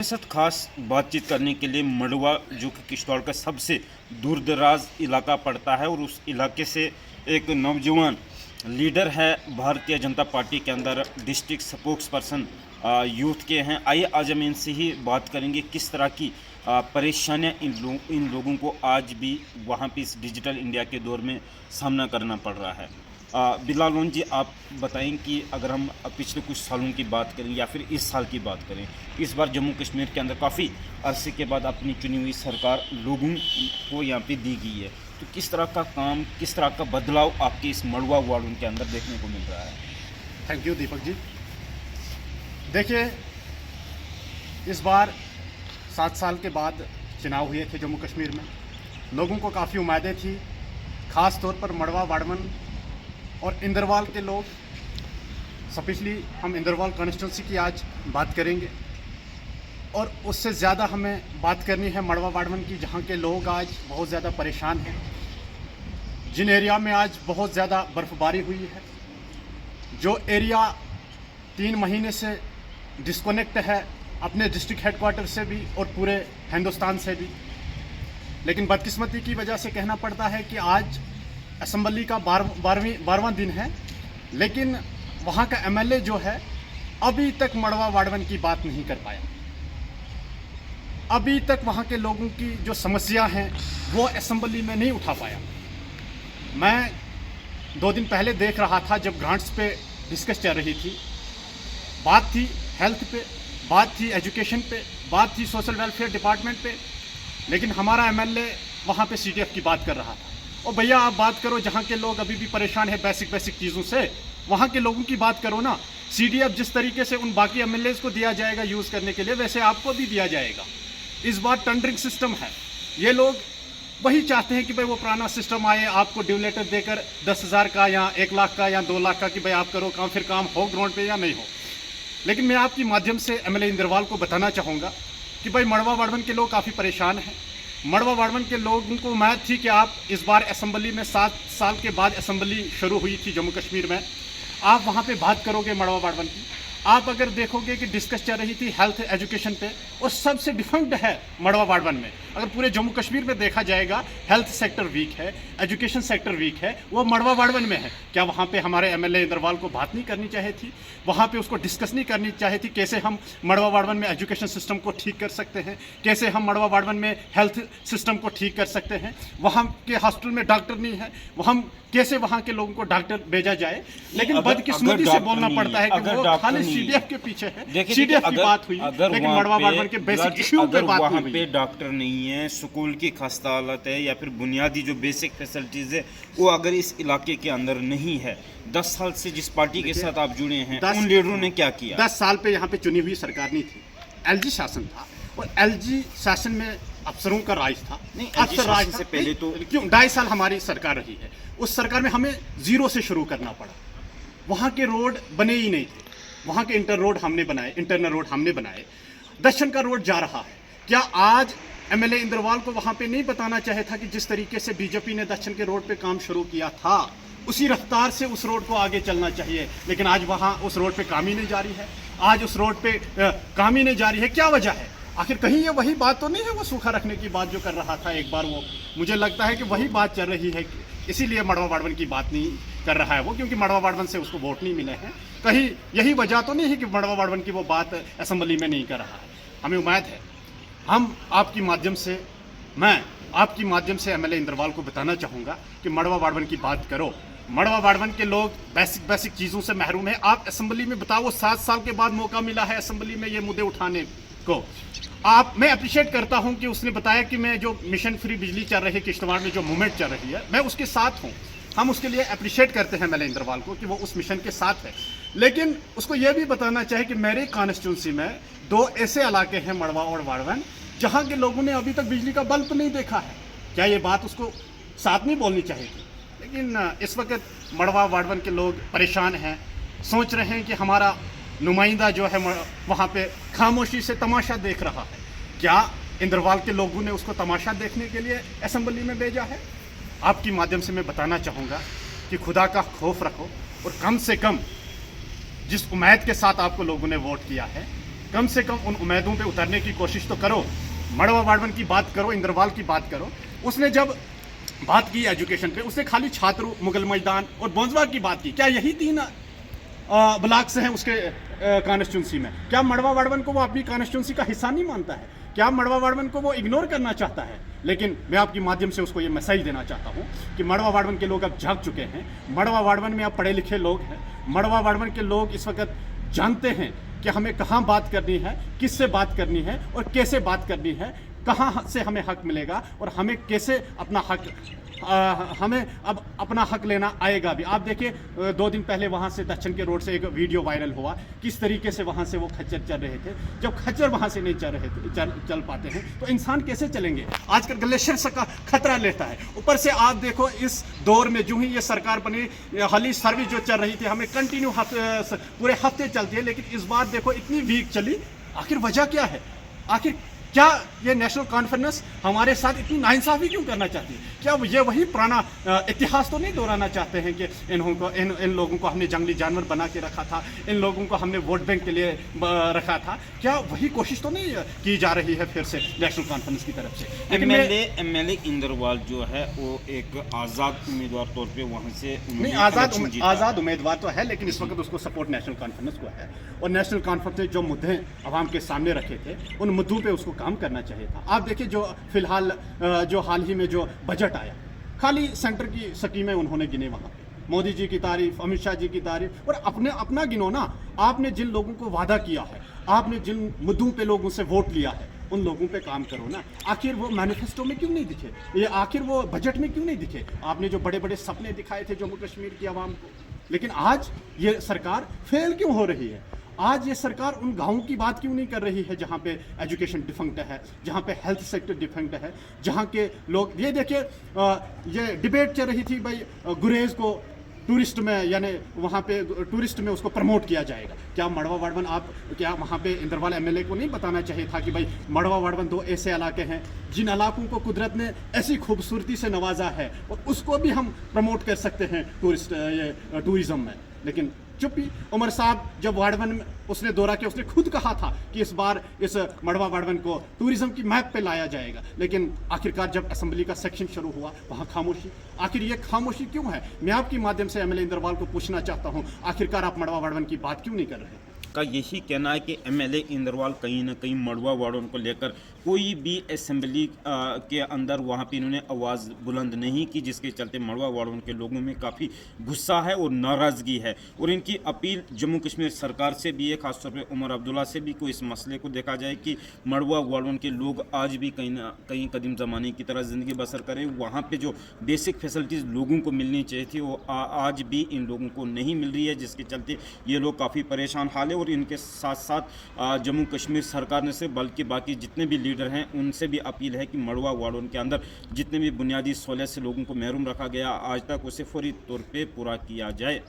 के साथ खास बातचीत करने के लिए मड़वा जो कि किश्तवाड़ का सबसे दूरदराज इलाका पड़ता है और उस इलाके से एक नौजवान लीडर है भारतीय जनता पार्टी के अंदर डिस्ट्रिक्ट स्पोक्स पर्सन यूथ के हैं। आइए आज हम इनसे ही बात करेंगे किस तरह की परेशानियां इन लोगों को आज भी वहां पे इस डिजिटल इंडिया के दौर में सामना करना पड़ रहा है। बिलाल लोन जी, आप बताएं कि अगर हम पिछले कुछ सालों की बात करें या फिर इस साल की बात करें, इस बार जम्मू कश्मीर के अंदर काफ़ी अरसे के बाद अपनी चुनी हुई सरकार लोगों को यहाँ पे दी गई है, तो किस तरह का काम, किस तरह का बदलाव आपके इस मड़वा वार्ड के अंदर देखने को मिल रहा है? Thank you Deepak ji. देखिए, इस बार 7 साल के बाद चुनाव हुए थे जम्मू कश्मीर में। लोगों को काफ़ी उम्मीदें थी, ख़ास तौर पर मड़वा वार्डमन और इंदरवाल के लोग। स्पेशली हम इंदरवाल कॉन्स्टिट्यूंसी की आज बात करेंगे और उससे ज़्यादा हमें बात करनी है मड़वा वार्डमन की, जहाँ के लोग आज बहुत ज़्यादा परेशान हैं। जिन एरिया में आज बहुत ज़्यादा बर्फबारी हुई है, जो एरिया 3 महीने से डिस्कनेक्ट है अपने डिस्ट्रिक्ट हेडक्वार्टर से भी और पूरे हिंदुस्तान से भी, लेकिन बदकिस्मती की वजह से कहना पड़ता है कि आज असेंबली का 12वां दिन है, लेकिन वहाँ का एमएलए जो है अभी तक मड़वा वार्डमन की बात नहीं कर पाया। अभी तक वहाँ के लोगों की जो समस्या हैं वो असेंबली में नहीं उठा पाया। मैं 2 दिन पहले देख रहा था जब ग्रांट्स पे डिस्कस चल रही थी, बात थी हेल्थ पे, बात थी एजुकेशन पे, बात थी सोशल वेलफेयर डिपार्टमेंट पे, लेकिन हमारा एमएलए वहाँ पे सीडीएफ की बात कर रहा था। और भैया आप बात करो जहाँ के लोग अभी भी परेशान है बेसिक चीज़ों से, वहाँ के लोगों की बात करो ना। सीडीएफ जिस तरीके से उन बाकी एमएलए को दिया जाएगा यूज़ करने के लिए, वैसे आपको भी दिया जाएगा। इस बार टेंडरिंग सिस्टम है, ये लोग वही चाहते हैं कि भाई वो पुराना सिस्टम आए, आपको ड्यू लेटर देकर 10,000 का या 1 लाख का या 2 लाख का कि भाई आप करो काम, फिर काम हो ग्राउंड पे या नहीं हो। लेकिन मैं आपकी माध्यम से एमएलए इंदरवाल को बताना चाहूँगा कि भाई मड़वा वार्डमन के लोग काफ़ी परेशान हैं। मड़वा वार्डमन के लोगों को उम्मीद थी कि आप इस बार असेंबली में 7 साल के बाद असेंबली शुरू हुई थी जम्मू कश्मीर में, आप वहाँ पे बात करोगे मड़वा वार्डमन की। आप अगर देखोगे कि डिस्कस चल रही थी हेल्थ एजुकेशन पे, और सबसे डिफेक्ट है मड़वा वार्डमन में। अगर पूरे जम्मू कश्मीर में देखा जाएगा हेल्थ सेक्टर वीक है, एजुकेशन सेक्टर वीक है, वो मड़वा वार्डमन में है। क्या वहाँ पे हमारे एमएलए इंदरवाल को बात नहीं करनी चाहिए थी? वहाँ पे उसको डिस्कस नहीं करनी चाहिए थी कैसे हम मड़वा वार्डमन में एजुकेशन सिस्टम को ठीक कर सकते हैं, कैसे हम मड़वा वार्डमन में हेल्थ सिस्टम को ठीक कर सकते हैं? वहाँ के हॉस्पिटल में डॉक्टर नहीं है, हम कैसे वहाँ के लोगों को डॉक्टर भेजा जाए? लेकिन बदकिस्मती से बोलना पड़ता है कि वो खाली सीडीएफ के पीछे है। सीडीएफ की बात हुई, लेकिन मड़वा वार्डमन के बेसिक इश्यू पे बात नहीं हुई। पे डॉक्टर नहीं है, स्कूल की खस्ता हालत है, या फिर बुनियादी जो बेसिक फैसिलिटीज है वो अगर इस इलाके के अंदर नहीं है, 10 साल से जिस पार्टी के साथ आप जुड़े हैं उन लीडरों ने क्या किया? 10 साल पे यहाँ पे चुनी हुई सरकार नहीं थी, एलजी शासन था, और एलजी शासन में अफसरों का राज था। नहीं, अफसर राज से पहले तो क्यों 2.5 साल हमारी सरकार रही है। उस सरकार में हमें जीरो से शुरू करना पड़ा। वहाँ के रोड बने ही नहीं थे, वहाँ के इंटरनल रोड हमने बनाए। दक्षिण का रोड जा रहा है। क्या आज एमएलए इंदरवाल को वहाँ पे नहीं बताना चाहिए था कि जिस तरीके से बीजेपी ने दक्षिण के रोड पे काम शुरू किया था, उसी रफ्तार से उस रोड को आगे चलना चाहिए? लेकिन आज वहाँ उस रोड पे काम ही नहीं जारी है। आज उस रोड पे काम ही नहीं जारी है। क्या वजह है? आखिर कहीं ये वही बात तो नहीं है वो सूखा रखने की बात जो कर रहा था एक बार? वो मुझे लगता है कि वही बात चल रही है, इसीलिए मड़वा वार्डमन की बात नहीं कर रहा है वो, क्योंकि मड़वा वार्डमन से उसको वोट नहीं मिले हैं। कहीं यही वजह तो नहीं है कि मड़वा वार्डमन की वो बात असेंबली में नहीं कर रहा है। हमें उम्मीद है, हम आपकी माध्यम से, मैं आपकी माध्यम से एमएलए इंदरवाल को बताना चाहूँगा कि मड़वा वार्डमन की बात करो। मड़वा वार्डमन के लोग बेसिक चीज़ों से महरूम है। आप असेंबली में बताओ, 7 साल के बाद मौका मिला है असेंबली में ये मुद्दे उठाने को। मैं अप्रिशिएट करता हूं कि उसने बताया कि मैं जो मिशन फ्री बिजली चल रही है किश्तवाड़ में, जो मूवमेंट चल रही है, मैं उसके साथ हूं। हम उसके लिए अप्रिशिएट करते हैं एमएलए इंदरवाल को कि वो उस मिशन के साथ है। लेकिन उसको ये भी बताना चाहिए कि मेरे कॉन्स्टिट्यूंसी में 2 ऐसे इलाके हैं, मड़वा और वार्डमन, जहाँ के लोगों ने अभी तक बिजली का बल्ब नहीं देखा है। क्या ये बात उसको साथ नहीं बोलनी चाहिए थी? लेकिन इस वक्त मड़वा वार्डमन के लोग परेशान हैं, सोच रहे हैं कि हमारा नुमाइंदा जो है वहाँ पे खामोशी से तमाशा देख रहा है। क्या इंदरवाल के लोगों ने उसको तमाशा देखने के लिए असेंबली में भेजा है? आपकी माध्यम से मैं बताना चाहूँगा कि खुदा का खौफ रखो, और कम से कम जिस उम्मीद के साथ आपको लोगों ने वोट किया है, कम से कम उन उम्मीदों पे उतरने की कोशिश तो करो। मड़वा वार्डन की बात करो, इंद्रवाल की बात करो। उसने जब बात की एजुकेशन पे, उसने खाली छात्रों, मुगल मैदान और बोंजवा की बात की। क्या यही 3 ब्लॉक्स हैं उसके कॉन्स्टिट्यूंसी में? क्या मड़वा वार्डन को वो अपनी कॉन्स्टिट्यूंसी का हिस्सा नहीं मानता है? क्या मड़वा वार्डन को वो इग्नोर करना चाहता है? लेकिन मैं आपके माध्यम से उसको ये मैसेज देना चाहता हूँ कि मड़वा वार्डन के लोग अब जाग चुके हैं। मड़वा वार्डन में अब पढ़े लिखे लोग हैं। मड़वा वार्डन के लोग इस वक्त जानते हैं कि हमें कहाँ बात करनी है, किससे बात करनी है और कैसे बात करनी है, कहाँ से हमें हक मिलेगा और हमें कैसे अपना हक हमें अब अपना हक लेना आएगा भी। आप देखिए 2 दिन पहले वहाँ से दक्षिण के रोड से एक वीडियो वायरल हुआ, किस तरीके से वहाँ से वो खच्चर चल रहे थे। जब खच्चर वहाँ से नहीं चल पाते हैं तो इंसान कैसे चलेंगे? आजकल ग्लेशियर का खतरा लेता है। ऊपर से आप देखो इस दौर में जो ही ये सरकार बनी, हाली सर्विस जो चल रही थी हमें कंटिन्यू पूरे हफ्ते चलती है, लेकिन इस बार देखो इतनी वीक चली। आखिर वजह क्या है? आखिर क्या ये नेशनल कॉन्फ्रेंस हमारे साथ इतनी नाइंसाफी क्यों करना चाहती है? क्या ये वही पुराना इतिहास तो नहीं दोहराना चाहते हैं कि इन लोगों को हमने जंगली जानवर बना के रखा था, इन लोगों को हमने वोट बैंक के लिए रखा था? क्या वही कोशिश तो नहीं की जा रही है फिर से नेशनल कॉन्फ्रेंस की तरफ से? एमएलए इंद्रवाल जो है वो एक आज़ाद उम्मीदवार तौर पे वहाँ से नहीं, आज़ाद उम्मीदवार तो है, लेकिन इस वक्त उसको सपोर्ट नेशनल कॉन्फ्रेंस को है। और नेशनल कॉन्फ्रेंस ने जो मुद्दे आवाम के सामने रखे थे उन मुद्दों पे उसको काम करना चाहिए था। आप देखिए जो फिलहाल जो हाल ही में जो बजट आया, खाली सेंटर की स्कीमें उन्होंने गिने वहाँ पे। मोदी जी की तारीफ, अमित शाह जी की तारीफ, और अपना गिनो ना। आपने जिन लोगों को वादा किया है, आपने जिन मुद्दों पे लोगों से वोट लिया है, उन लोगों पे काम करो ना। आखिर वो मैनिफेस्टो में क्यों नहीं दिखे? ये आखिर वो बजट में क्यों नहीं दिखे? आपने जो बड़े बड़े सपने दिखाए थे जम्मू कश्मीर की आवाम को, लेकिन आज ये सरकार फेल क्यों हो रही है? आज ये सरकार उन गाँवों की बात क्यों नहीं कर रही है जहाँ पे एजुकेशन डिफंक्ट है, जहाँ पे हेल्थ सेक्टर डिफंक्ट है, जहाँ के लोग, ये देखिए ये डिबेट चल रही थी भाई गुरेज को टूरिस्ट में, यानी वहाँ पे टूरिस्ट में उसको प्रमोट किया जाएगा। क्या मड़वा वार्डन क्या वहाँ पे इंद्रवाल एमएलए को नहीं बताना चाहिए था कि भाई मड़वा वार्डन 2 ऐसे इलाके हैं जिन इलाकों को कुदरत ने ऐसी खूबसूरती से नवाजा है और उसको भी हम प्रमोट कर सकते हैं टूरिज्म में? लेकिन चुप्पी। उमर साहब जब वार्डन में उसने दौरा किया, उसने खुद कहा था कि इस बार इस मड़वा वार्डन को टूरिज्म की मैप पे लाया जाएगा, लेकिन आखिरकार जब असेंबली का सेक्शन शुरू हुआ वहाँ खामोशी। आखिर ये खामोशी क्यों है? मैं आपके माध्यम से एमएलए इंद्रवाल को पूछना चाहता हूँ, आखिरकार आप मड़वा वार्डन की बात क्यों नहीं कर रहे? का यही कहना है कि एमएलए इंद्रवाल कहीं ना कहीं मड़वा वार्डन को लेकर कोई भी असेंबली के अंदर वहाँ पे इन्होंने आवाज़ बुलंद नहीं की, जिसके चलते मड़वा वार्डन के लोगों में काफ़ी गुस्सा है और नाराज़गी है। और इनकी अपील जम्मू कश्मीर सरकार से भी है, खासतौर पे उमर अब्दुल्ला से भी, कोई इस मसले को देखा जाए कि मड़वा वार्डन के लोग आज भी कहीं ना कहीं कदीम ज़माने की तरह ज़िंदगी बसर करें। वहाँ पर जो बेसिक फैसिलिटीज़ लोगों को मिलनी चाहिए थी वो आज भी इन लोगों को नहीं मिल रही है, जिसके चलते ये लोग काफ़ी परेशान हाल है। और इनके साथ साथ जम्मू कश्मीर सरकार ने से बल्कि बाकी जितने भी लीडर हैं उनसे भी अपील है कि मड़वा वार्डन के अंदर जितने भी बुनियादी सहूलियत से लोगों को महरूम रखा गया आज तक उसे फौरी तौर पे पूरा किया जाए।